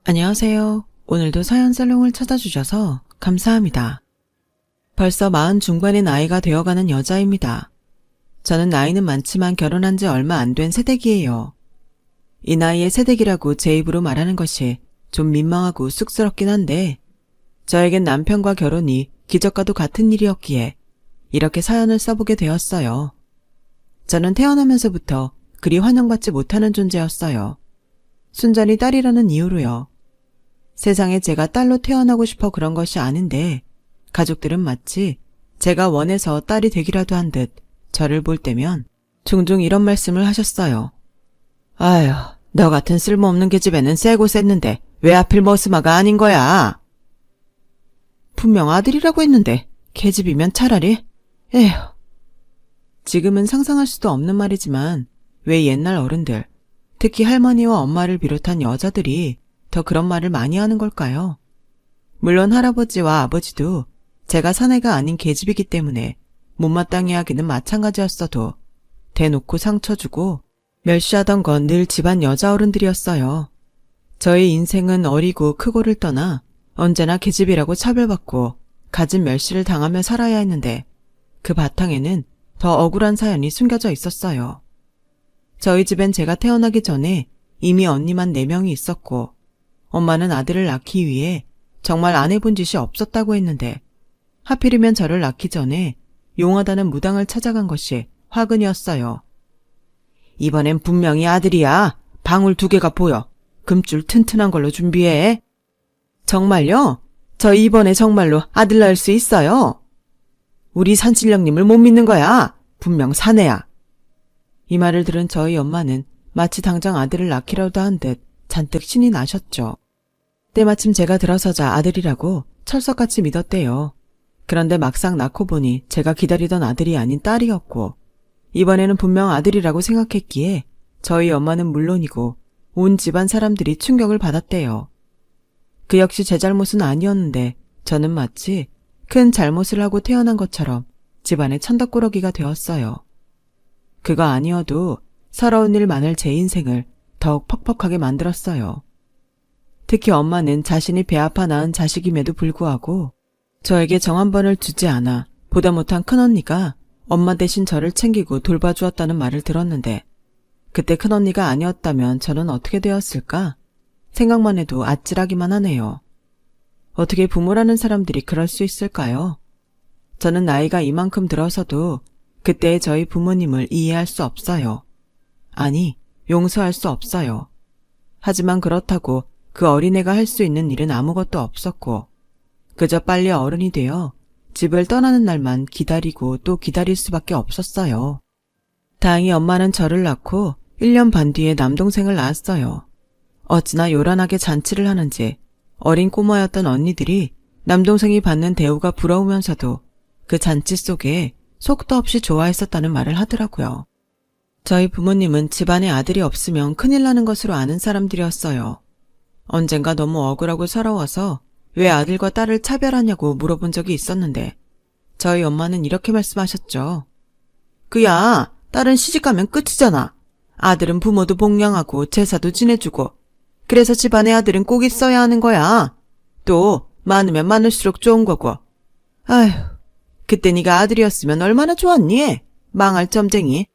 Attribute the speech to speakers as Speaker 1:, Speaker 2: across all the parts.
Speaker 1: 안녕하세요. 오늘도 사연살롱을 찾아주셔서 감사합니다. 벌써 40 중반의 나이가 되어가는 여자입니다. 저는 나이는 많지만 결혼한 지 얼마 안 된 새댁이에요. 이 나이에 새댁이라고 제 입으로 말하는 것이 좀 민망하고 쑥스럽긴 한데 저에겐 남편과 결혼이 기적과도 같은 일이었기에 이렇게 사연을 써보게 되었어요. 저는 태어나면서부터 그리 환영받지 못하는 존재였어요. 순전히 딸이라는 이유로요. 세상에 제가 딸로 태어나고 싶어 그런 것이 아닌데 가족들은 마치 제가 원해서 딸이 되기라도 한 듯 저를 볼 때면 종종 이런 말씀을 하셨어요. 아휴, 너 같은 쓸모없는 계집애는 세고 셌는데 왜 하필 머스마가 아닌 거야? 분명 아들이라고 했는데 계집이면 차라리. 에휴. 지금은 상상할 수도 없는 말이지만 왜 옛날 어른들, 특히 할머니와 엄마를 비롯한 여자들이 더 그런 말을 많이 하는 걸까요? 물론 할아버지와 아버지도 제가 사내가 아닌 계집이기 때문에 못마땅해 하기는 마찬가지였어도 대놓고 상처 주고 멸시하던 건 늘 집안 여자 어른들이었어요. 저의 인생은 어리고 크고를 떠나 언제나 계집이라고 차별받고 갖은 멸시를 당하며 살아야 했는데 그 바탕에는 더 억울한 사연이 숨겨져 있었어요. 저희 집엔 제가 태어나기 전에 이미 언니만 4명이 있었고 엄마는 아들을 낳기 위해 정말 안 해본 짓이 없었다고 했는데 하필이면 저를 낳기 전에 용하다는 무당을 찾아간 것이 화근이었어요. 이번엔 분명히 아들이야. 방울 2개가 보여. 금줄 튼튼한 걸로 준비해. 정말요? 저 이번에 정말로 아들 낳을 수 있어요. 우리 산신령님을 못 믿는 거야. 분명 사내야. 이 말을 들은 저희 엄마는 마치 당장 아들을 낳기라도 한 듯 잔뜩 신이 나셨죠. 때마침 제가 들어서자 아들이라고 철석같이 믿었대요. 그런데 막상 낳고 보니 제가 기다리던 아들이 아닌 딸이었고 이번에는 분명 아들이라고 생각했기에 저희 엄마는 물론이고 온 집안 사람들이 충격을 받았대요. 그 역시 제 잘못은 아니었는데 저는 마치 큰 잘못을 하고 태어난 것처럼 집안의 천덕꾸러기가 되었어요. 그거 아니어도 서러운 일 많을 제 인생을 더욱 퍽퍽하게 만들었어요. 특히 엄마는 자신이 배 아파 낳은 자식임에도 불구하고 저에게 정 한 번을 주지 않아 보다 못한 큰언니가 엄마 대신 저를 챙기고 돌봐주었다는 말을 들었는데 그때 큰언니가 아니었다면 저는 어떻게 되었을까? 생각만 해도 아찔하기만 하네요. 어떻게 부모라는 사람들이 그럴 수 있을까요? 저는 나이가 이만큼 들어서도 그때의 저희 부모님을 이해할 수 없어요. 아니, 용서할 수 없어요. 하지만 그렇다고 그 어린애가 할 수 있는 일은 아무것도 없었고 그저 빨리 어른이 되어 집을 떠나는 날만 기다리고 또 기다릴 수밖에 없었어요. 다행히 엄마는 저를 낳고 1년 반 뒤에 남동생을 낳았어요. 어찌나 요란하게 잔치를 하는지 어린 꼬마였던 언니들이 남동생이 받는 대우가 부러우면서도 그 잔치 속에 속도 없이 좋아했었다는 말을 하더라고요. 저희 부모님은 집안에 아들이 없으면 큰일 나는 것으로 아는 사람들이었어요. 언젠가 너무 억울하고 서러워서 왜 아들과 딸을 차별하냐고 물어본 적이 있었는데 저희 엄마는 이렇게 말씀하셨죠. 그야 딸은 시집가면 끝이잖아. 아들은 부모도 복양하고 제사도 지내주고 그래서 집안에 아들은 꼭 있어야 하는 거야. 또 많으면 많을수록 좋은 거고. 아휴, 그때 네가 아들이었으면 얼마나 좋았니? 망할 점쟁이.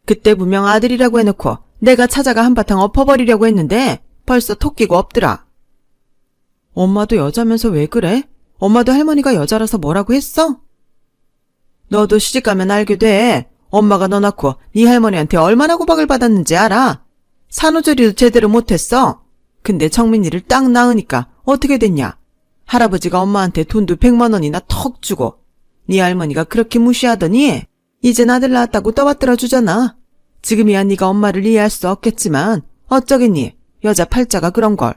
Speaker 1: 그때 분명 아들이라고 해놓고 내가 찾아가 한바탕 엎어버리려고 했는데 벌써 토끼고 없더라. 엄마도 여자면서 왜 그래? 엄마도 할머니가 여자라서 뭐라고 했어? 너도 시집가면 알게 돼. 엄마가 너 낳고 네 할머니한테 얼마나 구박을 받았는지 알아? 산후조리도 제대로 못했어. 근데 정민이를 딱 낳으니까 어떻게 됐냐? 할아버지가 엄마한테 돈도 100만 원이나 턱 주고 네 할머니가 그렇게 무시하더니 이젠 아들 낳았다고 떠받들어 주잖아. 지금이야 네가 엄마를 이해할 수 없겠지만 어쩌겠니? 여자 팔자가 그런 걸.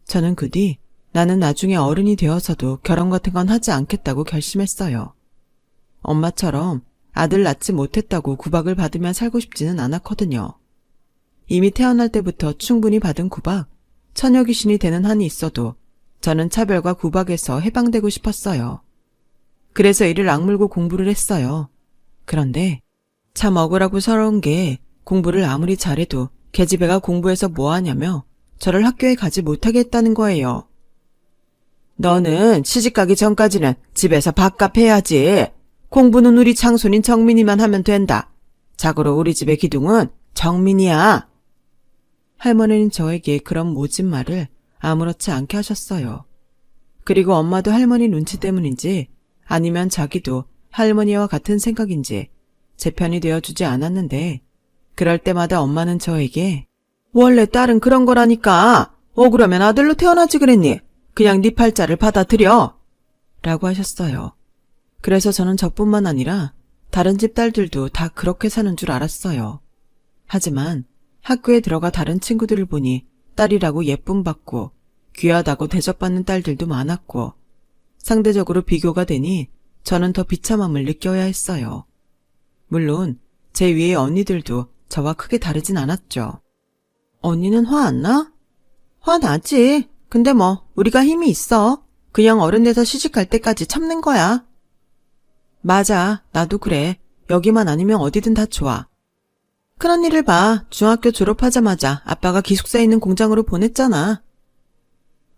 Speaker 1: 저는 그 뒤 나는 나중에 어른이 되어서도 결혼 같은 건 하지 않겠다고 결심했어요. 엄마처럼 아들 낳지 못했다고 구박을 받으며 살고 싶지는 않았거든요. 이미 태어날 때부터 충분히 받은 구박, 처녀 귀신이 되는 한이 있어도 저는 차별과 구박에서 해방되고 싶었어요. 그래서 이를 악물고 공부를 했어요. 그런데 참 억울하고 서러운 게 공부를 아무리 잘해도 계집애가 공부해서 뭐 하냐며 저를 학교에 가지 못하게 했다는 거예요. 너는 시집가기 전까지는 집에서 밥값 해야지. 공부는 우리 장손인 정민이만 하면 된다. 자고로 우리 집의 기둥은 정민이야. 할머니는 저에게 그런 모진 말을 아무렇지 않게 하셨어요. 그리고 엄마도 할머니 눈치 때문인지 아니면 자기도 할머니와 같은 생각인지 제 편이 되어주지 않았는데 그럴 때마다 엄마는 저에게 원래 딸은 그런 거라니까. 억울하면 아들로 태어나지 그랬니? 그냥 네 팔자를 받아들여. 라고 하셨어요. 그래서 저는 저뿐만 아니라 다른 집 딸들도 다 그렇게 사는 줄 알았어요. 하지만 학교에 들어가 다른 친구들을 보니 딸이라고 예쁨 받고 귀하다고 대접받는 딸들도 많았고 상대적으로 비교가 되니 저는 더 비참함을 느껴야 했어요. 물론 제 위의 언니들도 저와 크게 다르진 않았죠. 언니는 화 안 나? 화 나지. 근데 뭐 우리가 힘이 있어. 그냥 어른 돼서 시집갈 때까지 참는 거야. 맞아. 나도 그래. 여기만 아니면 어디든 다 좋아. 큰 언니를 봐. 중학교 졸업하자마자 아빠가 기숙사에 있는 공장으로 보냈잖아.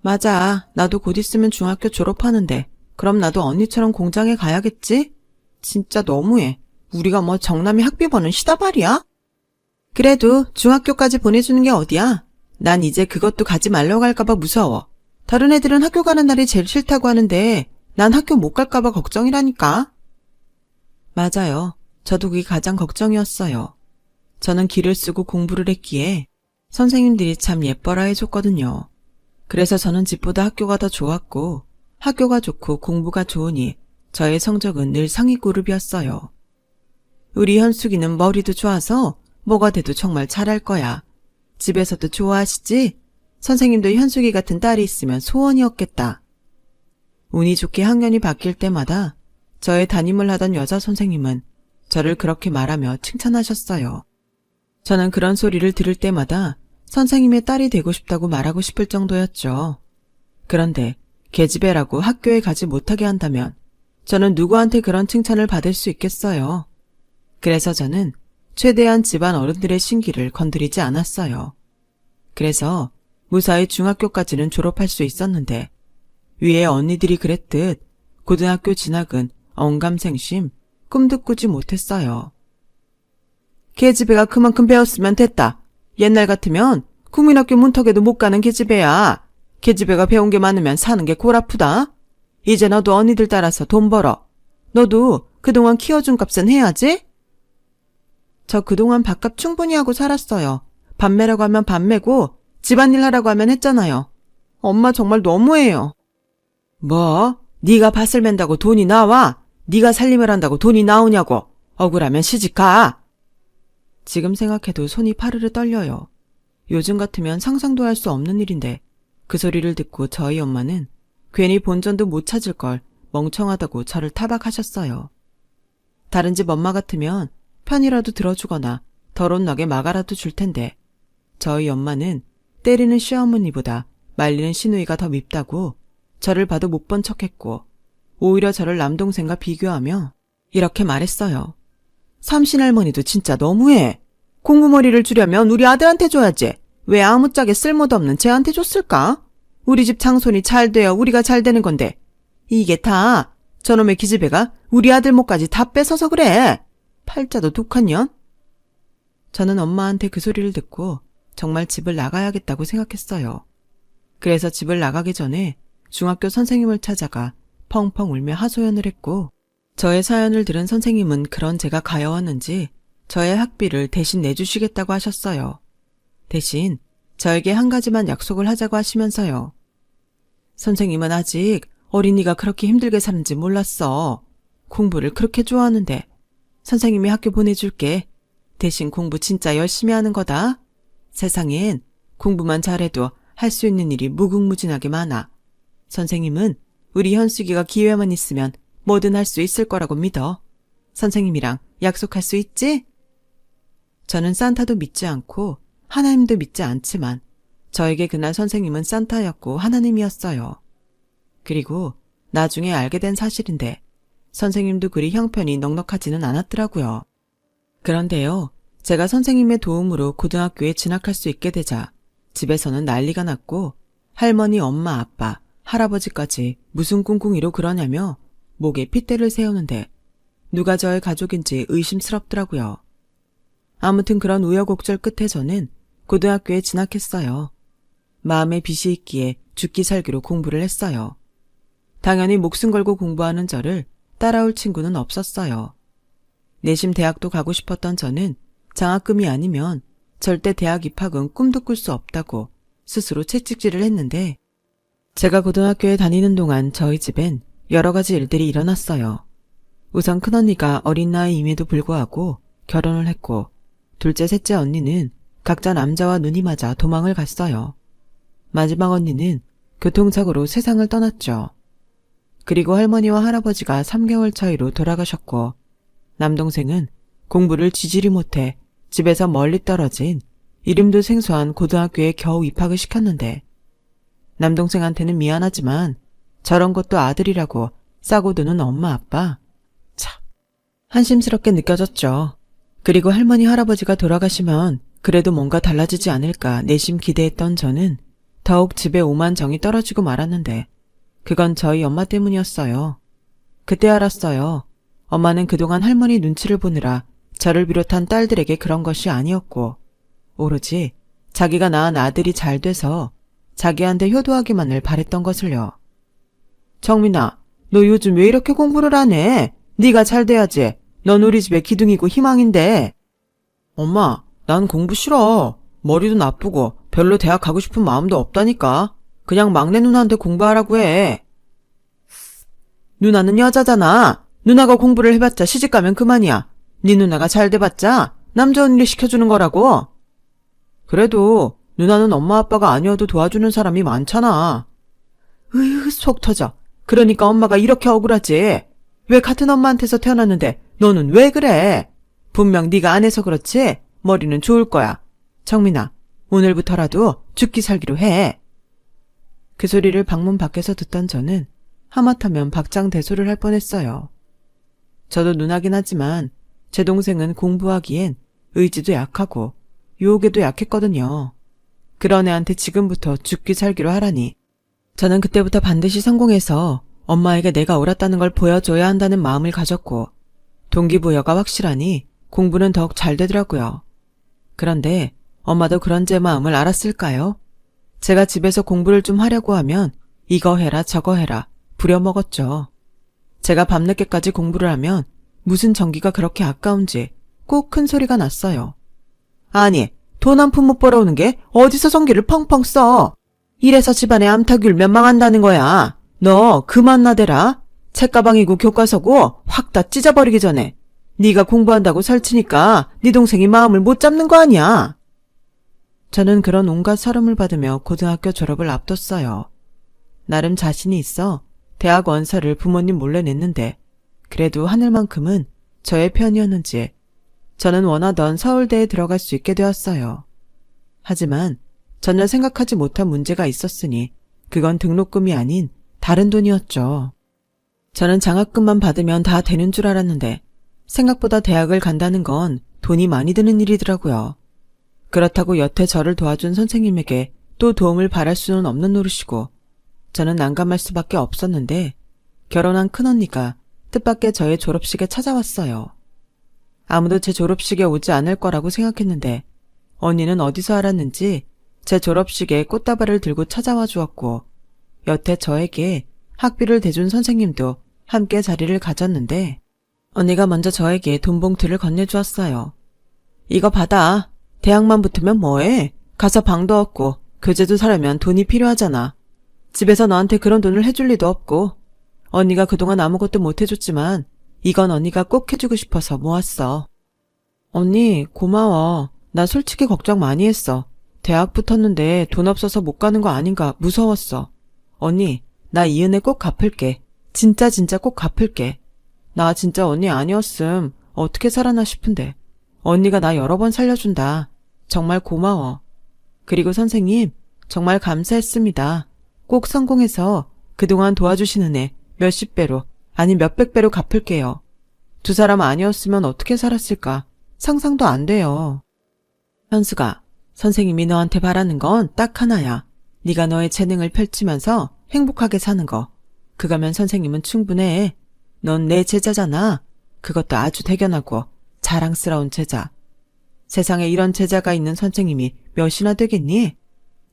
Speaker 1: 맞아. 나도 곧 있으면 중학교 졸업하는데 그럼 나도 언니처럼 공장에 가야겠지? 진짜 너무해. 우리가 뭐 정남이 학비 버는 시다발이야? 그래도 중학교까지 보내주는 게 어디야? 난 이제 그것도 가지 말라고 할까봐 무서워. 다른 애들은 학교 가는 날이 제일 싫다고 하는데 난 학교 못 갈까봐 걱정이라니까. 맞아요. 저도 그게 가장 걱정이었어요. 저는 기를 쓰고 공부를 했기에 선생님들이 참 예뻐라 해줬거든요. 그래서 저는 집보다 학교가 더 좋았고 학교가 좋고 공부가 좋으니 저의 성적은 늘 상위 그룹이었어요. 우리 현숙이는 머리도 좋아서 뭐가 돼도 정말 잘할 거야. 집에서도 좋아하시지? 선생님도 현숙이 같은 딸이 있으면 소원이었겠다. 운이 좋게 학년이 바뀔 때마다 저의 담임을 하던 여자 선생님은 저를 그렇게 말하며 칭찬하셨어요. 저는 그런 소리를 들을 때마다 선생님의 딸이 되고 싶다고 말하고 싶을 정도였죠. 그런데 계집애라고 학교에 가지 못하게 한다면 저는 누구한테 그런 칭찬을 받을 수 있겠어요. 그래서 저는 최대한 집안 어른들의 신기를 건드리지 않았어요. 그래서 무사히 중학교까지는 졸업할 수 있었는데 위에 언니들이 그랬듯 고등학교 진학은 언감생심, 꿈도 꾸지 못했어요. 계집애가 그만큼 배웠으면 됐다. 옛날 같으면 국민학교 문턱에도 못 가는 계집애야. 계집애가 배운 게 많으면 사는 게 골아프다. 이제 너도 언니들 따라서 돈 벌어. 너도 그동안 키워준 값은 해야지. 저 그동안 밥값 충분히 하고 살았어요. 밥 매라고 하면 밥 매고 집안일 하라고 하면 했잖아요. 엄마 정말 너무해요. 뭐? 네가 밭을 맨다고 돈이 나와? 네가 살림을 한다고 돈이 나오냐고. 억울하면 시집가. 지금 생각해도 손이 파르르 떨려요. 요즘 같으면 상상도 할 수 없는 일인데 그 소리를 듣고 저희 엄마는 괜히 본전도 못 찾을 걸 멍청하다고 저를 타박하셨어요. 다른 집 엄마 같으면 편이라도 들어주거나 덜혼나게 막아라도 줄 텐데 저희 엄마는 때리는 시어머니보다 말리는 시누이가 더 밉다고 저를 봐도 못 본 척했고 오히려 저를 남동생과 비교하며 이렇게 말했어요. 삼신할머니도 진짜 너무해. 공부머리를 주려면 우리 아들한테 줘야지. 왜 아무짝에 쓸모도 없는 쟤한테 줬을까? 우리 집 장손이 잘 돼야 우리가 잘 되는 건데 이게 다 저놈의 기집애가 우리 아들 목까지 다 뺏어서 그래. 팔자도 독한 년? 저는 엄마한테 그 소리를 듣고 정말 집을 나가야겠다고 생각했어요. 그래서 집을 나가기 전에 중학교 선생님을 찾아가 펑펑 울며 하소연을 했고 저의 사연을 들은 선생님은 그런 제가 가여웠는지 저의 학비를 대신 내주시겠다고 하셨어요. 대신 저에게 한 가지만 약속을 하자고 하시면서요. 선생님은 아직 어린이가 그렇게 힘들게 사는지 몰랐어. 공부를 그렇게 좋아하는데 선생님이 학교 보내줄게. 대신 공부 진짜 열심히 하는 거다. 세상엔 공부만 잘해도 할 수 있는 일이 무궁무진하게 많아. 선생님은 우리 현숙이가 기회만 있으면 뭐든 할 수 있을 거라고 믿어. 선생님이랑 약속할 수 있지? 저는 산타도 믿지 않고 하나님도 믿지 않지만 저에게 그날 선생님은 산타였고 하나님이었어요. 그리고 나중에 알게 된 사실인데 선생님도 그리 형편이 넉넉하지는 않았더라고요. 그런데요, 제가 선생님의 도움으로 고등학교에 진학할 수 있게 되자 집에서는 난리가 났고 할머니, 엄마, 아빠, 할아버지까지 무슨 꿍꿍이로 그러냐며 목에 핏대를 세우는데 누가 저의 가족인지 의심스럽더라고요. 아무튼 그런 우여곡절 끝에 저는 고등학교에 진학했어요. 마음에 빚이 있기에 죽기 살기로 공부를 했어요. 당연히 목숨 걸고 공부하는 저를 따라올 친구는 없었어요. 내심 대학도 가고 싶었던 저는 장학금이 아니면 절대 대학 입학은 꿈도 꿀 수 없다고 스스로 채찍질을 했는데 제가 고등학교에 다니는 동안 저희 집엔 여러 가지 일들이 일어났어요. 우선 큰언니가 어린 나이임에도 불구하고 결혼을 했고 둘째, 셋째 언니는 각자 남자와 눈이 맞아 도망을 갔어요. 마지막 언니는 교통사고로 세상을 떠났죠. 그리고 할머니와 할아버지가 3개월 차이로 돌아가셨고 남동생은 공부를 지지리 못해 집에서 멀리 떨어진 이름도 생소한 고등학교에 겨우 입학을 시켰는데 남동생한테는 미안하지만 저런 것도 아들이라고 싸고 드는 엄마 아빠 참 한심스럽게 느껴졌죠. 그리고 할머니 할아버지가 돌아가시면 그래도 뭔가 달라지지 않을까 내심 기대했던 저는 더욱 집에 오만 정이 떨어지고 말았는데 그건 저희 엄마 때문이었어요. 그때 알았어요. 엄마는 그동안 할머니 눈치를 보느라 저를 비롯한 딸들에게 그런 것이 아니었고 오로지 자기가 낳은 아들이 잘 돼서 자기한테 효도하기만을 바랬던 것을요. 정민아, 너 요즘 왜 이렇게 공부를 안 해? 네가 잘 돼야지. 넌 우리 집의 기둥이고 희망인데. 엄마, 난 공부 싫어. 머리도 나쁘고 별로 대학 가고 싶은 마음도 없다니까. 그냥 막내 누나한테 공부하라고 해. 누나는 여자잖아. 누나가 공부를 해봤자 시집가면 그만이야. 네 누나가 잘 돼봤자 남 좋은 일 시켜주는 거라고. 그래도 누나는 엄마 아빠가 아니어도 도와주는 사람이 많잖아. 으휴, 속 터져. 그러니까 엄마가 이렇게 억울하지. 왜 같은 엄마한테서 태어났는데 너는 왜 그래? 분명 네가 안 해서 그렇지 머리는 좋을 거야. 정민아, 오늘부터라도 죽기 살기로 해. 그 소리를 방문 밖에서 듣던 저는 하마터면 박장대소를 할 뻔했어요. 저도 누나긴 하지만 제 동생은 공부하기엔 의지도 약하고 유혹에도 약했거든요. 그런 애한테 지금부터 죽기 살기로 하라니. 저는 그때부터 반드시 성공해서 엄마에게 내가 옳았다는 걸 보여줘야 한다는 마음을 가졌고 동기부여가 확실하니 공부는 더욱 잘 되더라고요. 그런데 엄마도 그런 제 마음을 알았을까요? 제가 집에서 공부를 좀 하려고 하면 이거 해라 저거 해라 부려먹었죠. 제가 밤늦게까지 공부를 하면 무슨 전기가 그렇게 아까운지 꼭 큰 소리가 났어요. 아니, 돈 한 푼 못 벌어오는 게 어디서 전기를 펑펑 써. 이래서 집안에 암탉 울면 망한다는 거야. 너 그만 나대라. 책가방이고 교과서고 확 다 찢어버리기 전에. 네가 공부한다고 설치니까 네 동생이 마음을 못 잡는 거 아니야. 저는 그런 온갖 서름을 받으며 고등학교 졸업을 앞뒀어요. 나름 자신이 있어 대학 원서를 부모님 몰래 냈는데 그래도 하늘만큼은 저의 편이었는지 저는 원하던 서울대에 들어갈 수 있게 되었어요. 하지만 전혀 생각하지 못한 문제가 있었으니 그건 등록금이 아닌 다른 돈이었죠. 저는 장학금만 받으면 다 되는 줄 알았는데 생각보다 대학을 간다는 건 돈이 많이 드는 일이더라고요. 그렇다고 여태 저를 도와준 선생님에게 또 도움을 바랄 수는 없는 노릇이고 저는 난감할 수밖에 없었는데 결혼한 큰언니가 뜻밖의 저의 졸업식에 찾아왔어요. 아무도 제 졸업식에 오지 않을 거라고 생각했는데 언니는 어디서 알았는지 제 졸업식에 꽃다발을 들고 찾아와 주었고 여태 저에게 학비를 대준 선생님도 함께 자리를 가졌는데 언니가 먼저 저에게 돈 봉투를 건네주었어요. 이거 받아. 대학만 붙으면 뭐해? 가서 방도 없고 교재도 사려면 돈이 필요하잖아. 집에서 너한테 그런 돈을 해줄 리도 없고 언니가 그동안 아무것도 못 해줬지만 이건 언니가 꼭 해주고 싶어서 모았어. 언니 고마워. 나 솔직히 걱정 많이 했어. 대학 붙었는데 돈 없어서 못 가는 거 아닌가 무서웠어. 언니 나 이 은혜 꼭 갚을게. 진짜 꼭 갚을게. 나 진짜 언니 아니었음 어떻게 살아나 싶은데 언니가 나 여러 번 살려준다. 정말 고마워. 그리고 선생님 정말 감사했습니다. 꼭 성공해서 그동안 도와주신 은혜 몇십 배로 아니 몇백 배로 갚을게요. 두 사람 아니었으면 어떻게 살았을까 상상도 안 돼요. 현수가 선생님이 너한테 바라는 건 딱 하나야. 네가 너의 재능을 펼치면서 행복하게 사는 거. 그거면 선생님은 충분해. 넌 내 제자잖아. 그것도 아주 대견하고 자랑스러운 제자. 세상에 이런 제자가 있는 선생님이 몇이나 되겠니?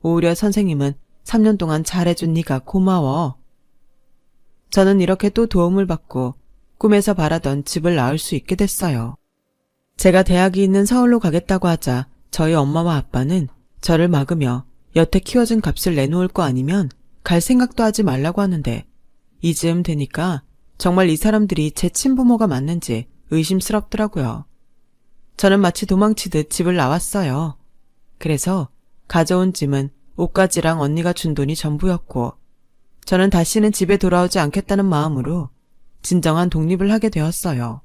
Speaker 1: 오히려 선생님은 3년 동안 잘해준 네가 고마워. 저는 이렇게 또 도움을 받고 꿈에서 바라던 집을 나을 수 있게 됐어요. 제가 대학이 있는 서울로 가겠다고 하자 저희 엄마와 아빠는 저를 막으며 여태 키워준 값을 내놓을 거 아니면 갈 생각도 하지 말라고 하는데 이즈음 되니까 정말 이 사람들이 제 친부모가 맞는지 의심스럽더라고요. 저는 마치 도망치듯 집을 나왔어요. 그래서 가져온 짐은 옷가지랑 언니가 준 돈이 전부였고 저는 다시는 집에 돌아오지 않겠다는 마음으로 진정한 독립을 하게 되었어요.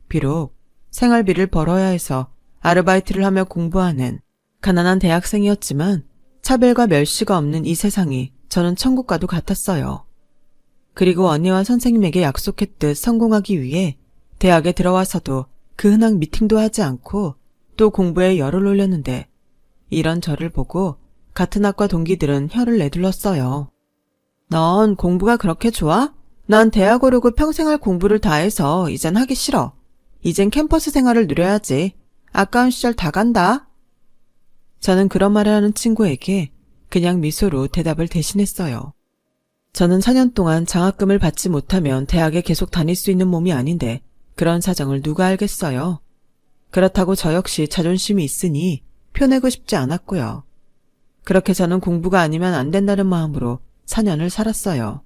Speaker 1: 비록 생활비를 벌어야 해서 아르바이트를 하며 공부하는 가난한 대학생이었지만 차별과 멸시가 없는 이 세상이 저는 천국과도 같았어요. 그리고 언니와 선생님에게 약속했듯 성공하기 위해 대학에 들어와서도 그 흔한 미팅도 하지 않고 또 공부에 열을 올렸는데 이런 저를 보고 같은 학과 동기들은 혀를 내둘렀어요. 넌 공부가 그렇게 좋아? 난 대학 오르고 평생 할 공부를 다 해서 이젠 하기 싫어. 이젠 캠퍼스 생활을 누려야지. 아까운 시절 다 간다. 저는 그런 말을 하는 친구에게 그냥 미소로 대답을 대신했어요. 저는 4년 동안 장학금을 받지 못하면 대학에 계속 다닐 수 있는 몸이 아닌데 그런 사정을 누가 알겠어요. 그렇다고 저 역시 자존심이 있으니 표내고 싶지 않았고요. 그렇게 저는 공부가 아니면 안 된다는 마음으로 4년을 살았어요.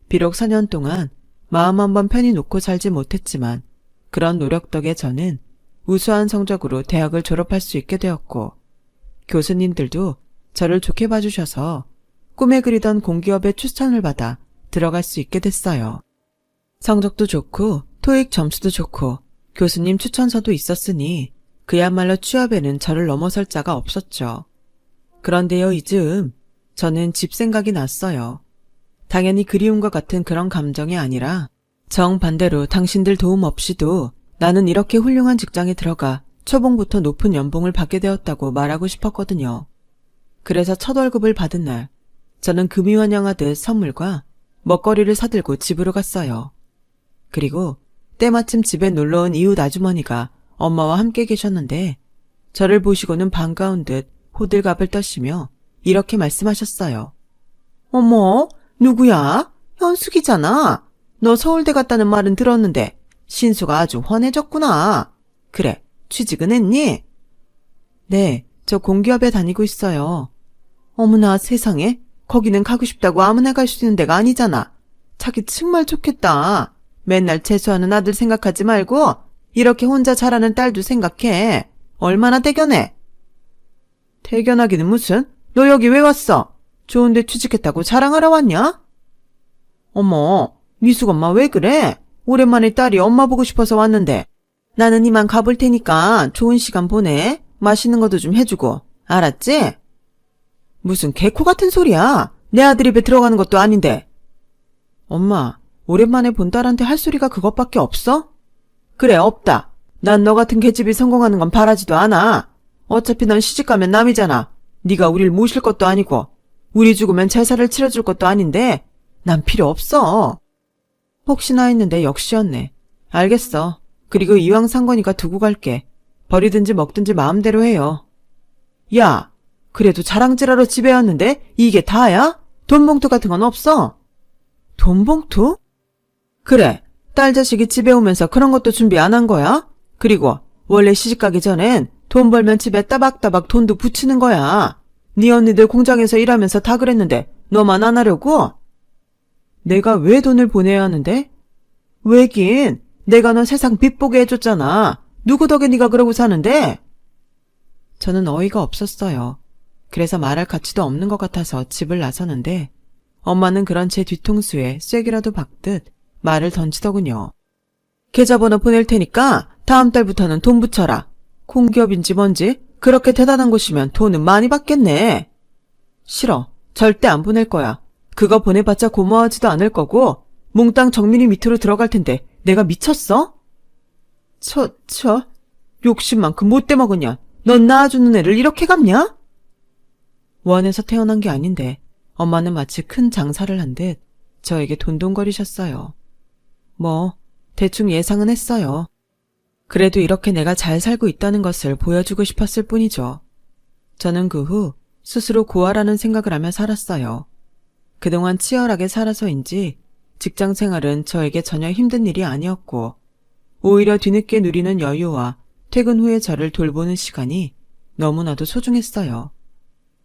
Speaker 1: 비록 4년 동안 마음 한번 편히 놓고 살지 못했지만 그런 노력 덕에 저는 우수한 성적으로 대학을 졸업할 수 있게 되었고 교수님들도 저를 좋게 봐주셔서 꿈에 그리던 공기업에 추천을 받아 들어갈 수 있게 됐어요. 성적도 좋고 토익 점수도 좋고 교수님 추천서도 있었으니 그야말로 취업에는 저를 넘어설 자가 없었죠. 그런데요, 이즈음 저는 집 생각이 났어요. 당연히 그리움과 같은 그런 감정이 아니라 정반대로 당신들 도움 없이도 나는 이렇게 훌륭한 직장에 들어가 초봉부터 높은 연봉을 받게 되었다고 말하고 싶었거든요. 그래서 첫 월급을 받은 날 저는 금이환영하듯 선물과 먹거리를 사들고 집으로 갔어요. 그리고 때마침 집에 놀러온 이웃 아주머니가 엄마와 함께 계셨는데 저를 보시고는 반가운 듯 호들갑을 떠시며 이렇게 말씀하셨어요. 어머, 누구야? 현숙이잖아. 너 서울대 갔다는 말은 들었는데 신수가 아주 훤해졌구나. 그래, 취직은 했니? 네, 저 공기업에 다니고 있어요. 어머나 세상에, 거기는 가고 싶다고 아무나 갈 수 있는 데가 아니잖아. 자기 정말 좋겠다. 맨날 재수하는 아들 생각하지 말고 이렇게 혼자 자라는 딸도 생각해. 얼마나 대견해. 대견하기는 무슨? 너 여기 왜 왔어? 좋은데 취직했다고 자랑하러 왔냐? 어머, 미숙 엄마 왜 그래? 오랜만에 딸이 엄마 보고 싶어서 왔는데. 나는 이만 가볼 테니까 좋은 시간 보내. 맛있는 것도 좀 해주고. 알았지? 무슨 개코 같은 소리야. 내 아들 입에 들어가는 것도 아닌데. 엄마, 오랜만에 본 딸한테 할 소리가 그것밖에 없어? 그래, 없다. 난 너 같은 계집이 성공하는 건 바라지도 않아. 어차피 넌 시집가면 남이잖아. 네가 우릴 모실 것도 아니고 우리 죽으면 제사를 치러줄 것도 아닌데 난 필요 없어. 혹시나 했는데 역시였네. 알겠어. 그리고 이왕 산 거니까 두고 갈게. 버리든지 먹든지 마음대로 해요. 야, 그래도 자랑질하러 집에 왔는데 이게 다야? 돈봉투 같은 건 없어? 돈봉투? 그래, 딸 자식이 집에 오면서 그런 것도 준비 안 한 거야? 그리고 원래 시집가기 전엔 돈 벌면 집에 따박따박 돈도 붙이는 거야. 네 언니들 공장에서 일하면서 다 그랬는데 너만 안 하려고? 내가 왜 돈을 보내야 하는데? 왜긴, 내가 너 세상 빚보게 해줬잖아. 누구 덕에 네가 그러고 사는데? 저는 어이가 없었어요. 그래서 말할 가치도 없는 것 같아서 집을 나서는데 엄마는 그런 제 뒤통수에 쐐기라도 박듯 말을 던지더군요. 계좌번호 보낼 테니까 다음 달부터는 돈 붙여라. 공기업인지 뭔지 그렇게 대단한 곳이면 돈은 많이 받겠네. 싫어. 절대 안 보낼 거야. 그거 보내봤자 고마워하지도 않을 거고 몽땅 정민이 밑으로 들어갈 텐데 내가 미쳤어? 욕심만큼 못돼 먹으냐. 넌 낳아주는 애를 이렇게 갚냐? 원에서 태어난 게 아닌데 엄마는 마치 큰 장사를 한 듯 저에게 돈돈거리셨어요. 뭐 대충 예상은 했어요. 그래도 이렇게 내가 잘 살고 있다는 것을 보여주고 싶었을 뿐이죠. 저는 그 후 스스로 고아라는 생각을 하며 살았어요. 그동안 치열하게 살아서인지 직장 생활은 저에게 전혀 힘든 일이 아니었고 오히려 뒤늦게 누리는 여유와 퇴근 후에 저를 돌보는 시간이 너무나도 소중했어요.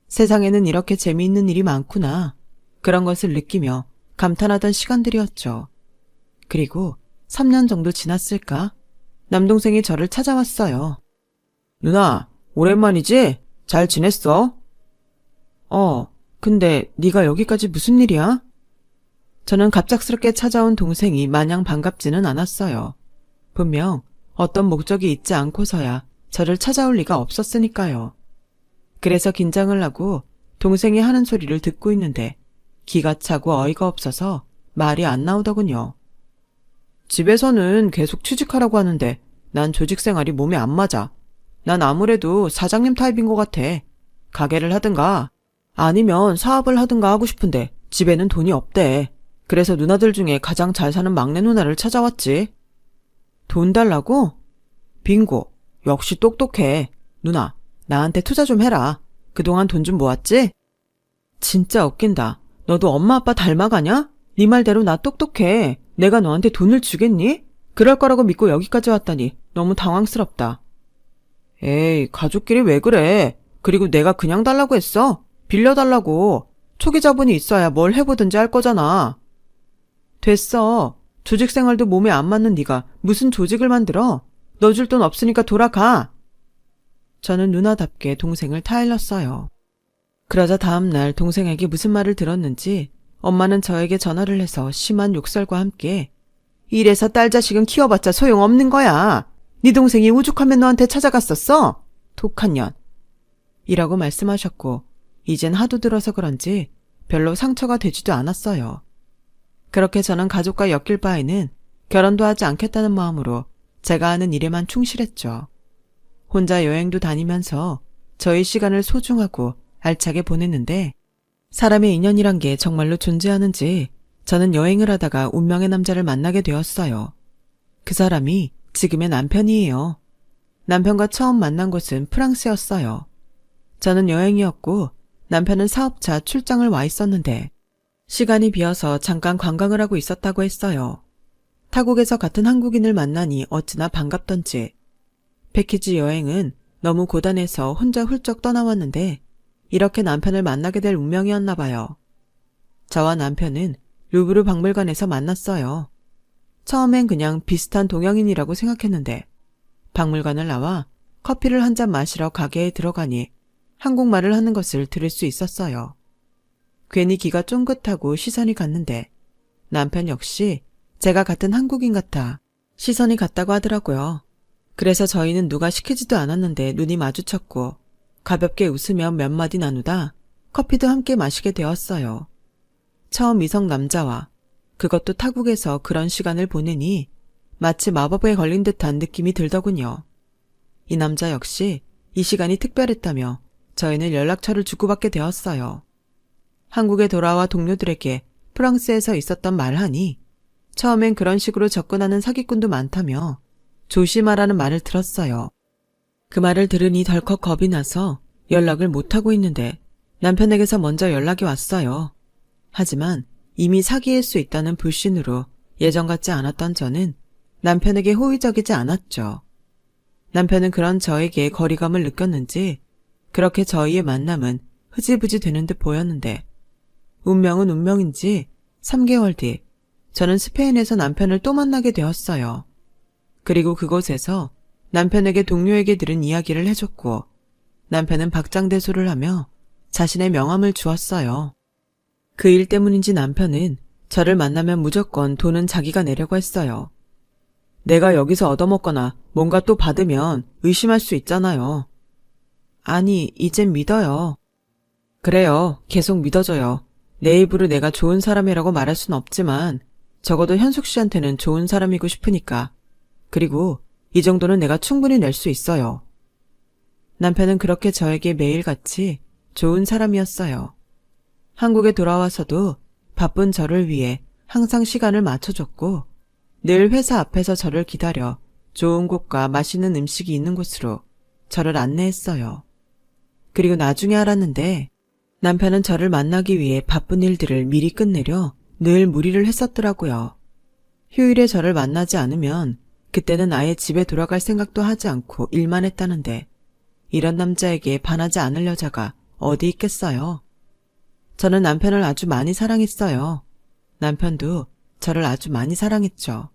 Speaker 1: 세상에는 이렇게 재미있는 일이 많구나. 그런 것을 느끼며 감탄하던 시간들이었죠. 그리고 3년 정도 지났을까? 남동생이 저를 찾아왔어요. 누나, 오랜만이지? 잘 지냈어? 근데 네가 여기까지 무슨 일이야? 저는 갑작스럽게 찾아온 동생이 마냥 반갑지는 않았어요. 분명 어떤 목적이 있지 않고서야 저를 찾아올 리가 없었으니까요. 그래서 긴장을 하고 동생이 하는 소리를 듣고 있는데 기가 차고 어이가 없어서 말이 안 나오더군요. 집에서는 계속 취직하라고 하는데 난 조직 생활이 몸에 안 맞아. 난 아무래도 사장님 타입인 것 같아. 가게를 하든가 아니면 사업을 하든가 하고 싶은데 집에는 돈이 없대. 그래서 누나들 중에 가장 잘 사는 막내 누나를 찾아왔지. 돈 달라고? 빙고. 역시 똑똑해. 누나, 나한테 투자 좀 해라. 그동안 돈 좀 모았지? 진짜 웃긴다. 너도 엄마 아빠 닮아가냐? 네 말대로 나 똑똑해. 내가 너한테 돈을 주겠니? 그럴 거라고 믿고 여기까지 왔다니 너무 당황스럽다. 에이, 가족끼리 왜 그래? 그리고 내가 그냥 달라고 했어? 빌려달라고. 초기 자본이 있어야 뭘 해보든지 할 거잖아. 됐어. 조직 생활도 몸에 안 맞는 네가 무슨 조직을 만들어? 너 줄 돈 없으니까 돌아가. 저는 누나답게 동생을 타일렀어요. 그러자 다음날 동생에게 무슨 말을 들었는지 엄마는 저에게 전화를 해서 심한 욕설과 함께 이래서 딸 자식은 키워봤자 소용없는 거야. 네 동생이 오죽하면 너한테 찾아갔었어? 독한 년. 이라고 말씀하셨고 이젠 하도 들어서 그런지 별로 상처가 되지도 않았어요. 그렇게 저는 가족과 엮일 바에는 결혼도 하지 않겠다는 마음으로 제가 하는 일에만 충실했죠. 혼자 여행도 다니면서 저의 시간을 소중하고 알차게 보냈는데 사람의 인연이란 게 정말로 존재하는지 저는 여행을 하다가 운명의 남자를 만나게 되었어요. 그 사람이 지금의 남편이에요. 남편과 처음 만난 곳은 프랑스였어요. 저는 여행이었고 남편은 사업차 출장을 와 있었는데 시간이 비어서 잠깐 관광을 하고 있었다고 했어요. 타국에서 같은 한국인을 만나니 어찌나 반갑던지. 패키지 여행은 너무 고단해서 혼자 훌쩍 떠나왔는데 이렇게 남편을 만나게 될 운명이었나 봐요. 저와 남편은 루브르 박물관에서 만났어요. 처음엔 그냥 비슷한 동양인이라고 생각했는데 박물관을 나와 커피를 한 잔 마시러 가게에 들어가니 한국말을 하는 것을 들을 수 있었어요. 괜히 귀가 쫑긋하고 시선이 갔는데 남편 역시 제가 같은 한국인 같아 시선이 갔다고 하더라고요. 그래서 저희는 누가 시키지도 않았는데 눈이 마주쳤고 가볍게 웃으며 몇 마디 나누다 커피도 함께 마시게 되었어요. 처음 이성 남자와 그것도 타국에서 그런 시간을 보내니 마치 마법에 걸린 듯한 느낌이 들더군요. 이 남자 역시 이 시간이 특별했다며 저희는 연락처를 주고받게 되었어요. 한국에 돌아와 동료들에게 프랑스에서 있었던 말하니 처음엔 그런 식으로 접근하는 사기꾼도 많다며 조심하라는 말을 들었어요. 그 말을 들으니 덜컥 겁이 나서 연락을 못하고 있는데 남편에게서 먼저 연락이 왔어요. 하지만 이미 사기일 수 있다는 불신으로 예전 같지 않았던 저는 남편에게 호의적이지 않았죠. 남편은 그런 저에게 거리감을 느꼈는지 그렇게 저희의 만남은 흐지부지 되는 듯 보였는데 운명은 운명인지 3개월 뒤 저는 스페인에서 남편을 또 만나게 되었어요. 그리고 그곳에서 남편에게 동료에게 들은 이야기를 해줬고 남편은 박장대소를 하며 자신의 명함을 주었어요. 그 일 때문인지 남편은 저를 만나면 무조건 돈은 자기가 내려고 했어요. 내가 여기서 얻어먹거나 뭔가 또 받으면 의심할 수 있잖아요. 아니, 이젠 믿어요. 그래요. 계속 믿어줘요. 내 입으로 내가 좋은 사람이라고 말할 순 없지만 적어도 현숙 씨한테는 좋은 사람이고 싶으니까. 그리고 이 정도는 내가 충분히 낼 수 있어요. 남편은 그렇게 저에게 매일같이 좋은 사람이었어요. 한국에 돌아와서도 바쁜 저를 위해 항상 시간을 맞춰줬고 늘 회사 앞에서 저를 기다려 좋은 곳과 맛있는 음식이 있는 곳으로 저를 안내했어요. 그리고 나중에 알았는데 남편은 저를 만나기 위해 바쁜 일들을 미리 끝내려 늘 무리를 했었더라고요. 휴일에 저를 만나지 않으면 그때는 아예 집에 돌아갈 생각도 하지 않고 일만 했다는데 이런 남자에게 반하지 않을 여자가 어디 있겠어요. 저는 남편을 아주 많이 사랑했어요. 남편도 저를 아주 많이 사랑했죠.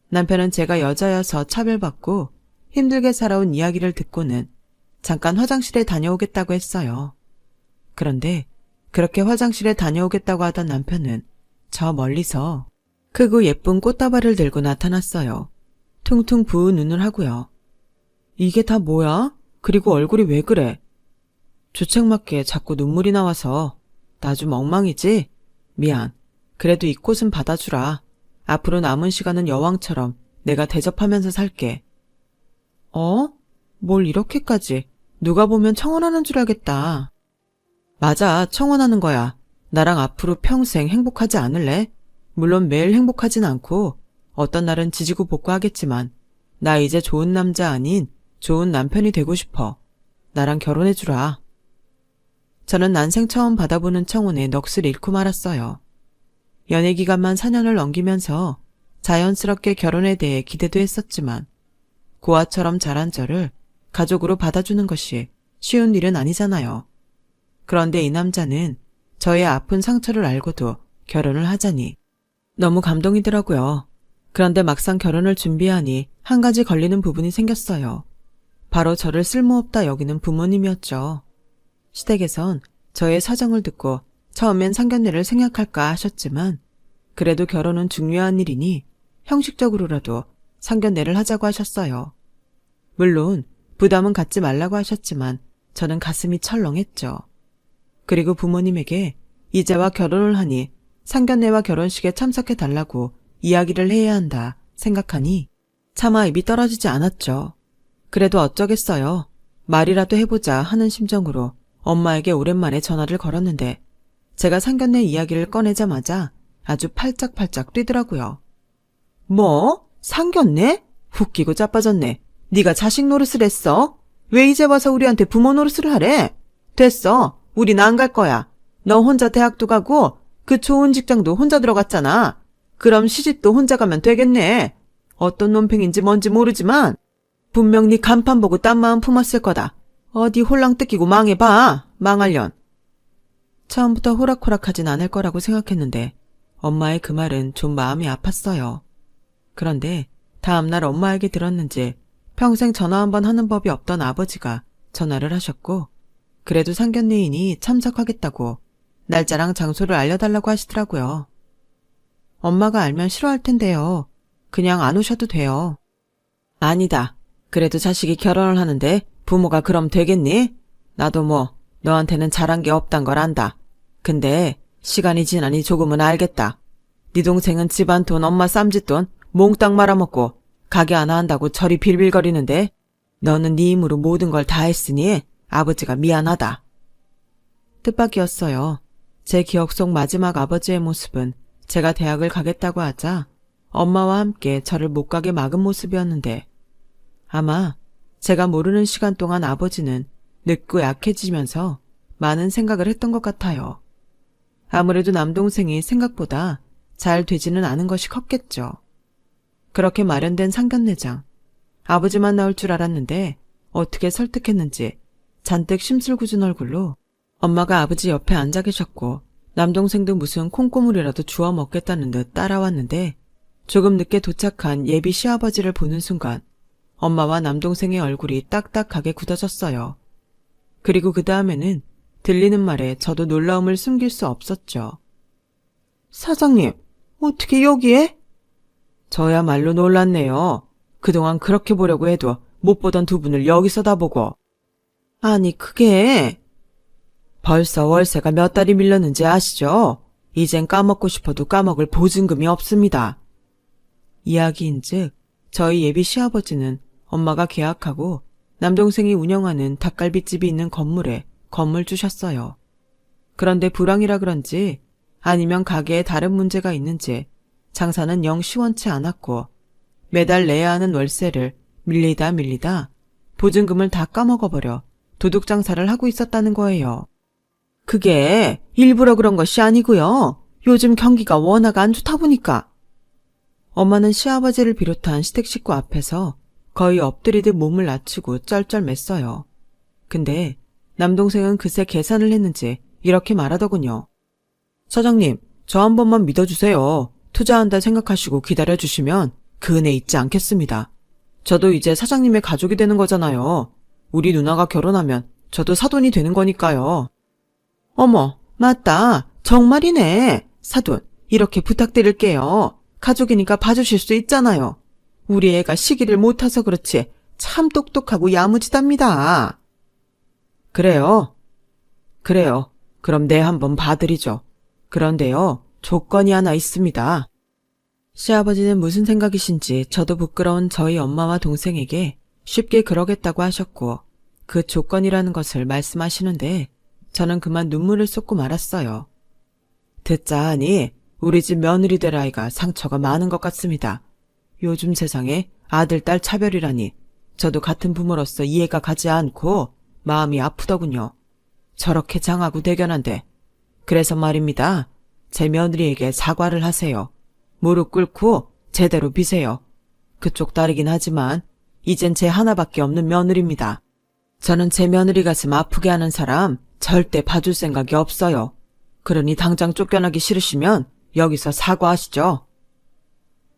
Speaker 1: 남편은 제가 여자여서 차별받고 힘들게 살아온 이야기를 듣고는 잠깐 화장실에 다녀오겠다고 했어요. 그런데 그렇게 화장실에 다녀오겠다고 하던 남편은 저 멀리서 크고 예쁜 꽃다발을 들고 나타났어요. 퉁퉁 부은 눈을 하고요. 이게 다 뭐야? 그리고 얼굴이 왜 그래? 주책맞게 자꾸 눈물이 나와서 나 좀 엉망이지? 미안. 그래도 이 꽃은 받아주라. 앞으로 남은 시간은 여왕처럼 내가 대접하면서 살게. 뭘 이렇게까지? 누가 보면 청혼하는 줄 알겠다. 맞아, 청혼하는 거야. 나랑 앞으로 평생 행복하지 않을래? 물론 매일 행복하진 않고 어떤 날은 지지고 볶고하겠지만 나 이제 좋은 남자 아닌 좋은 남편이 되고 싶어. 나랑 결혼해주라. 저는 난생 처음 받아보는 청혼에 넋을 잃고 말았어요. 연애 기간만 4년을 넘기면서 자연스럽게 결혼에 대해 기대도 했었지만 고아처럼 자란 저를 가족으로 받아주는 것이 쉬운 일은 아니잖아요. 그런데 이 남자는 저의 아픈 상처를 알고도 결혼을 하자니 너무 감동이더라고요. 그런데 막상 결혼을 준비하니 한 가지 걸리는 부분이 생겼어요. 바로 저를 쓸모없다 여기는 부모님이었죠. 시댁에선 저의 사정을 듣고 처음엔 상견례를 생각할까 하셨지만 그래도 결혼은 중요한 일이니 형식적으로라도 상견례를 하자고 하셨어요. 물론 부담은 갖지 말라고 하셨지만 저는 가슴이 철렁했죠. 그리고 부모님에게 이제와 결혼을 하니 상견례와 결혼식에 참석해달라고 이야기를 해야 한다 생각하니 차마 입이 떨어지지 않았죠. 그래도 어쩌겠어요. 말이라도 해보자 하는 심정으로 엄마에게 오랜만에 전화를 걸었는데 제가 상견례 이야기를 꺼내자마자 아주 팔짝팔짝 뛰더라고요. 뭐? 상견례? 웃기고 자빠졌네. 네가 자식 노릇을 했어? 왜 이제 와서 우리한테 부모 노릇을 하래? 됐어. 우린 안 갈 거야. 너 혼자 대학도 가고 그 좋은 직장도 혼자 들어갔잖아. 그럼 시집도 혼자 가면 되겠네. 어떤 논팽인지 뭔지 모르지만 분명 네 간판 보고 딴 마음 품었을 거다. 어디 홀랑 뜯기고 망해봐. 망할년. 처음부터 호락호락하진 않을 거라고 생각했는데 엄마의 그 말은 좀 마음이 아팠어요. 그런데 다음날 엄마에게 들었는지 평생 전화 한번 하는 법이 없던 아버지가 전화를 하셨고 그래도 상견례이니 참석하겠다고 날짜랑 장소를 알려달라고 하시더라고요. 엄마가 알면 싫어할 텐데요. 그냥 안 오셔도 돼요. 아니다. 그래도 자식이 결혼을 하는데 부모가 그럼 되겠니? 나도 뭐 너한테는 잘한 게 없단 걸 안다. 근데 시간이 지나니 조금은 알겠다. 네 동생은 집안 돈 엄마 쌈짓돈 몽땅 말아먹고 가게 하나 한다고 저리 빌빌거리는데 너는 네 힘으로 모든 걸 다 했으니 아버지가 미안하다. 뜻밖이었어요. 제 기억 속 마지막 아버지의 모습은 제가 대학을 가겠다고 하자 엄마와 함께 저를 못 가게 막은 모습이었는데 아마 제가 모르는 시간 동안 아버지는 늙고 약해지면서 많은 생각을 했던 것 같아요. 아무래도 남동생이 생각보다 잘 되지는 않은 것이 컸겠죠. 그렇게 마련된 상견례장. 아버지만 나올 줄 알았는데 어떻게 설득했는지 잔뜩 심술궂은 얼굴로 엄마가 아버지 옆에 앉아 계셨고 남동생도 무슨 콩고물이라도 주워 먹겠다는 듯 따라왔는데 조금 늦게 도착한 예비 시아버지를 보는 순간 엄마와 남동생의 얼굴이 딱딱하게 굳어졌어요. 그리고 그 다음에는 들리는 말에 저도 놀라움을 숨길 수 없었죠. 사장님, 어떻게 여기에? 저야말로 놀랐네요. 그동안 그렇게 보려고 해도 못 보던 두 분을 여기서 다 보고. 아니 그게... 벌써 월세가 몇 달이 밀렸는지 아시죠? 이젠 까먹고 싶어도 까먹을 보증금이 없습니다. 이야기인즉 저희 예비 시아버지는 엄마가 계약하고 남동생이 운영하는 닭갈비집이 있는 건물에 건물 주셨어요. 그런데 불황이라 그런지 아니면 가게에 다른 문제가 있는지 장사는 영 시원치 않았고 매달 내야 하는 월세를 밀리다 보증금을 다 까먹어버려 도둑 장사를 하고 있었다는 거예요. 그게 일부러 그런 것이 아니고요. 요즘 경기가 워낙 안 좋다 보니까. 엄마는 시아버지를 비롯한 시댁 식구 앞에서 거의 엎드리듯 몸을 낮추고 쩔쩔맸어요. 근데 남동생은 그새 계산을 했는지 이렇게 말하더군요. 사장님, 저 한 번만 믿어주세요. 투자한다 생각하시고 기다려주시면 그 은혜 잊지 않겠습니다. 저도 이제 사장님의 가족이 되는 거잖아요. 우리 누나가 결혼하면 저도 사돈이 되는 거니까요. 어머, 맞다. 정말이네. 사돈, 이렇게 부탁드릴게요. 가족이니까 봐주실 수 있잖아요. 우리 애가 시기를 못 타서 그렇지 참 똑똑하고 야무지답니다. 그래요. 그럼 네 한번 봐드리죠. 그런데요, 조건이 하나 있습니다. 시아버지는 무슨 생각이신지 저도 부끄러운 저희 엄마와 동생에게 쉽게 그러겠다고 하셨고 그 조건이라는 것을 말씀하시는데 저는 그만 눈물을 쏟고 말았어요. 듣자 하니 우리 집 며느리 될 아이가 상처가 많은 것 같습니다. 요즘 세상에 아들, 딸 차별이라니 저도 같은 부모로서 이해가 가지 않고 마음이 아프더군요. 저렇게 장하고 대견한데. 그래서 말입니다. 제 며느리에게 사과를 하세요. 무릎 꿇고 제대로 비세요. 그쪽 딸이긴 하지만 이젠 제 하나밖에 없는 며느리입니다. 저는 제 며느리 가슴 아프게 하는 사람 절대 봐줄 생각이 없어요. 그러니 당장 쫓겨나기 싫으시면 여기서 사과하시죠.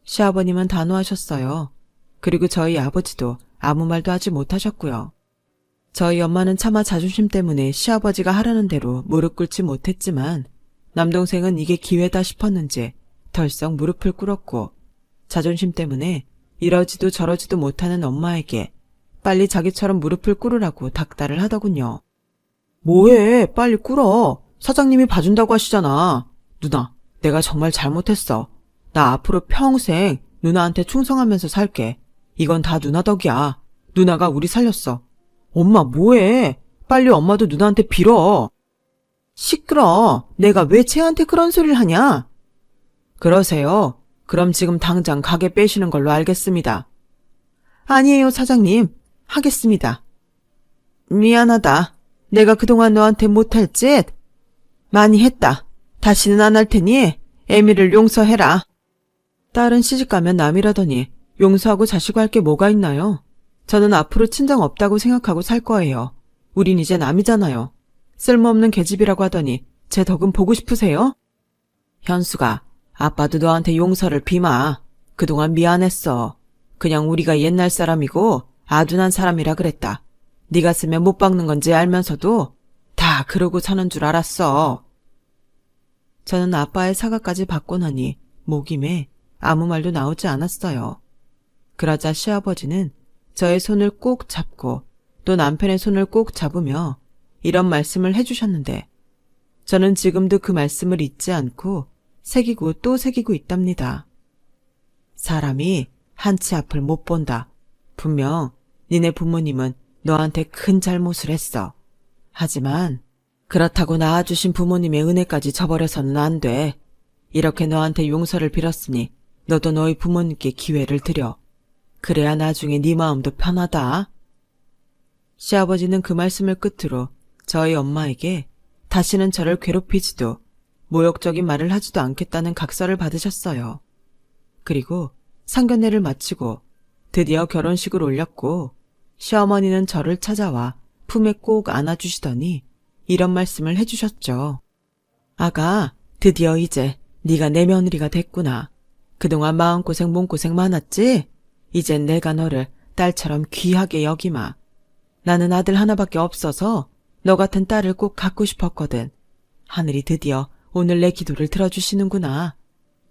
Speaker 1: 시아버님은 단호하셨어요. 그리고 저희 아버지도 아무 말도 하지 못하셨고요. 저희 엄마는 차마 자존심 때문에 시아버지가 하라는 대로 무릎 꿇지 못했지만 남동생은 이게 기회다 싶었는지 덜썩 무릎을 꿇었고 자존심 때문에 이러지도 저러지도 못하는 엄마에게 빨리 자기처럼 무릎을 꿇으라고 닥달을 하더군요. 뭐해, 빨리 꿇어. 사장님이 봐준다고 하시잖아. 누나, 내가 정말 잘못했어. 나 앞으로 평생 누나한테 충성하면서 살게. 이건 다 누나 덕이야. 누나가 우리 살렸어. 엄마 뭐해? 빨리 엄마도 누나한테 빌어. 시끄러. 내가 왜 쟤한테 그런 소리를 하냐? 그러세요. 그럼 지금 당장 가게 빼시는 걸로 알겠습니다. 아니에요, 사장님. 하겠습니다. 미안하다. 내가 그동안 너한테 못할 짓 많이 했다. 다시는 안 할 테니 애미를 용서해라. 딸은 시집가면 남이라더니 용서하고 자시고 할 게 뭐가 있나요? 저는 앞으로 친정 없다고 생각하고 살 거예요. 우린 이제 남이잖아요. 쓸모없는 계집이라고 하더니 제 덕은 보고 싶으세요? 현수가, 아빠도 너한테 용서를 비마. 그동안 미안했어. 그냥 우리가 옛날 사람이고 아둔한 사람이라 그랬다. 네가 쓰면 못 박는 건지 알면서도 다 그러고 사는 줄 알았어. 저는 아빠의 사과까지 받고 나니 목이 매 아무 말도 나오지 않았어요. 그러자 시아버지는 저의 손을 꼭 잡고 또 남편의 손을 꼭 잡으며 이런 말씀을 해주셨는데 저는 지금도 그 말씀을 잊지 않고 새기고 또 새기고 있답니다. 사람이 한치 앞을 못 본다. 분명 니네 부모님은 너한테 큰 잘못을 했어. 하지만 그렇다고 낳아주신 부모님의 은혜까지 저버려서는 안 돼. 이렇게 너한테 용서를 빌었으니 너도 너희 부모님께 기회를 드려. 그래야 나중에 네 마음도 편하다. 시아버지는 그 말씀을 끝으로 저희 엄마에게 다시는 저를 괴롭히지도 모욕적인 말을 하지도 않겠다는 각서를 받으셨어요. 그리고 상견례를 마치고 드디어 결혼식을 올렸고 시어머니는 저를 찾아와 품에 꼭 안아주시더니 이런 말씀을 해주셨죠. 아가, 드디어 이제 네가 내 며느리가 됐구나. 그동안 마음고생 몸고생 많았지? 이젠 내가 너를 딸처럼 귀하게 여기마. 나는 아들 하나밖에 없어서 너 같은 딸을 꼭 갖고 싶었거든. 하늘이 드디어 오늘 내 기도를 들어주시는구나.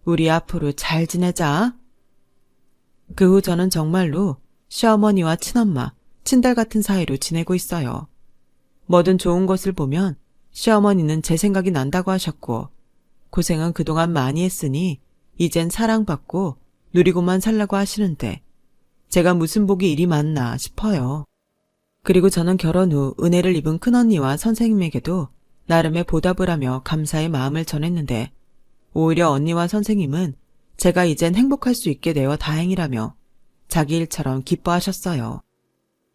Speaker 1: 우리 앞으로 잘 지내자. 그 후 저는 정말로 시어머니와 친엄마, 친딸 같은 사이로 지내고 있어요. 뭐든 좋은 것을 보면 시어머니는 제 생각이 난다고 하셨고 고생은 그동안 많이 했으니 이젠 사랑받고 누리고만 살라고 하시는데 제가 무슨 복이 이리 많나 싶어요. 그리고 저는 결혼 후 은혜를 입은 큰언니와 선생님에게도 나름의 보답을 하며 감사의 마음을 전했는데 오히려 언니와 선생님은 제가 이젠 행복할 수 있게 되어 다행이라며 자기 일처럼 기뻐하셨어요.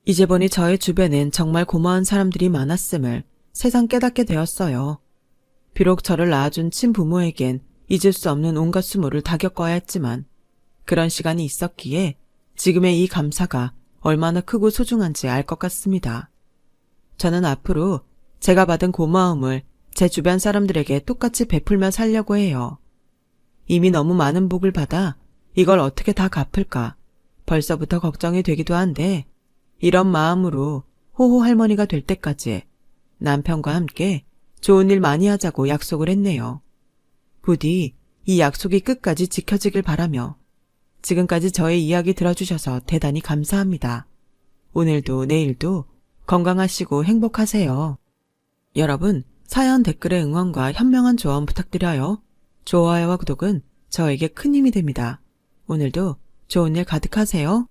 Speaker 1: 이제 보니 저의 주변엔 정말 고마운 사람들이 많았음을 새삼 깨닫게 되었어요. 비록 저를 낳아준 친부모에겐 잊을 수 없는 온갖 수모를 다 겪어야 했지만 그런 시간이 있었기에 지금의 이 감사가 얼마나 크고 소중한지 알 것 같습니다. 저는 앞으로 제가 받은 고마움을 제 주변 사람들에게 똑같이 베풀며 살려고 해요. 이미 너무 많은 복을 받아 이걸 어떻게 다 갚을까 벌써부터 걱정이 되기도 한데 이런 마음으로 호호 할머니가 될 때까지 남편과 함께 좋은 일 많이 하자고 약속을 했네요. 부디 이 약속이 끝까지 지켜지길 바라며 지금까지 저의 이야기 들어주셔서 대단히 감사합니다. 오늘도 내일도 건강하시고 행복하세요. 여러분, 사연 댓글의 응원과 현명한 조언 부탁드려요. 좋아요와 구독은 저에게 큰 힘이 됩니다. 오늘도 좋은 일 가득하세요.